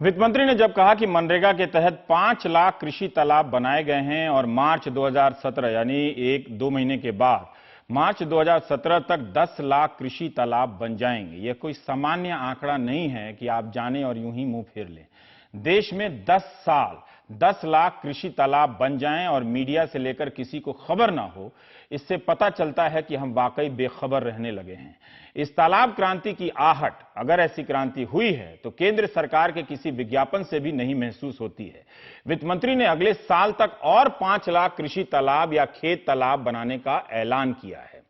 वित्त मंत्री ने जब कहा कि मनरेगा के तहत 5 लाख कृषि तालाब बनाए गए हैं और मार्च 2017 यानी 1-2 महीने के बाद मार्च 2017 तक 10 लाख कृषि तालाब बन जाएंगे। यह कोई सामान्य आंकड़ा नहीं है कि आप जाने और यूं ही मुंह फेर लें। देश में 10 साल 10 लाख कृषि तालाब बन जाएं और मीडिया से लेकर किसी को खबर ना हो, इससे पता चलता है कि हम वाकई बेखबर रहने लगे हैं। इस तालाब क्रांति की आहट, अगर ऐसी क्रांति हुई है तो केंद्र सरकार के किसी विज्ञापन से भी नहीं महसूस होती है। वित्त मंत्री ने अगले साल तक और 5 लाख कृषि तालाब या खेत तालाब बनाने का ऐलान किया है।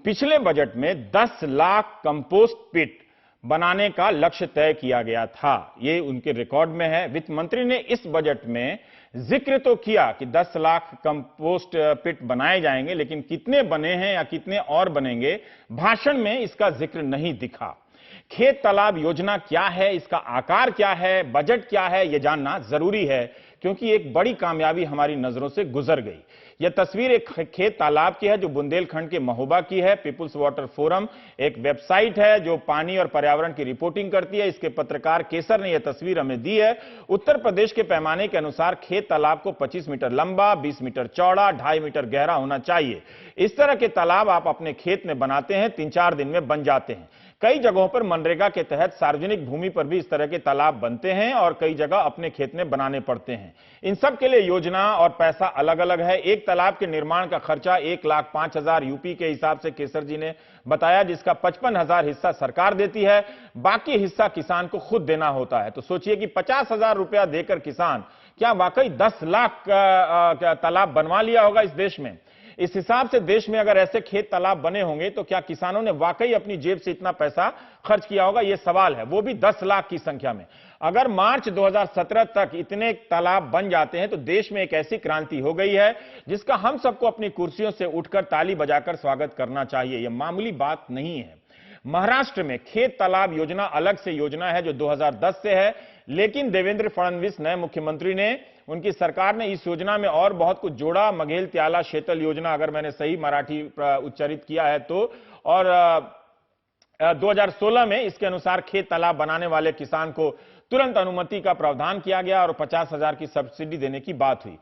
पिछले बजट में 10 लाख कंपोस्ट पिट बनाने का लक्ष्य तय किया गया था। ये उनके रिकॉर्ड में है। वित्त मंत्री ने इस बजट में जिक्र तो किया कि 10 लाख कंपोस्ट पिट बनाए जाएंगे, लेकिन कितने बने हैं या कितने और बनेंगे, भाषण में इसका जिक्र नहीं दिखा। खेत तालाब योजना क्या है, इसका आकार क्या है, बजट क्या है, यह जानना जरूरी है, क्योंकि एक बड़ी कामयाबी हमारी नजरों से गुजर गई। यह तस्वीर एक खेत तालाब की है जो बुंदेलखंड के महोबा की है। पीपुल्स वाटर फोरम एक वेबसाइट है जो पानी और पर्यावरण की रिपोर्टिंग करती है। इसके पत्रकार केसर ने यह तस्वीर हमें दी है। उत्तर प्रदेश के पैमाने के अनुसार खेत तालाब को 25 मीटर लंबा, 20 मीटर चौड़ा, 2.5 मीटर गहरा होना चाहिए। इस तरह के तालाब आप अपने खेत में बनाते हैं, 3-4 दिन में बन जाते हैं। कई जगहों पर मनरेगा के तहत सार्वजनिक भूमि पर भी इस तरह के तालाब बनते हैं और कई जगह अपने खेत में बनाने पड़ते हैं। इन सब के लिए योजना और पैसा अलग अलग है। एक तालाब के निर्माण का खर्चा 1,05,000 यूपी के हिसाब से केसर जी ने बताया, जिसका 55,000 हिस्सा सरकार देती है, बाकी हिस्सा किसान को खुद देना होता है। तो सोचिए कि 50,000 रुपया देकर किसान क्या वाकई 10 लाख तालाब बनवा लिया होगा इस देश में? इस हिसाब से देश में अगर ऐसे खेत तालाब बने होंगे तो क्या किसानों ने वाकई अपनी जेब से इतना पैसा खर्च किया होगा? यह सवाल है, वो भी 10 लाख की संख्या में। अगर मार्च 2017 तक इतने तालाब बन जाते हैं तो देश में एक ऐसी क्रांति हो गई है जिसका हम सबको अपनी कुर्सियों से उठकर ताली बजाकर स्वागत करना चाहिए। यह मामूली बात नहीं है। महाराष्ट्र में खेत तालाब योजना अलग से योजना है जो 2010 से है, लेकिन देवेंद्र फडणवीस नए मुख्यमंत्री ने, उनकी सरकार ने इस योजना में और बहुत कुछ जोड़ा। मघेल त्याला शेतल योजना, अगर मैंने सही मराठी उच्चारित किया है तो, और 2016 में इसके अनुसार खेत तालाब बनाने वाले किसान को तुरंत अनुमति का प्रावधान किया गया और 50,000 की सब्सिडी देने की बात हुई।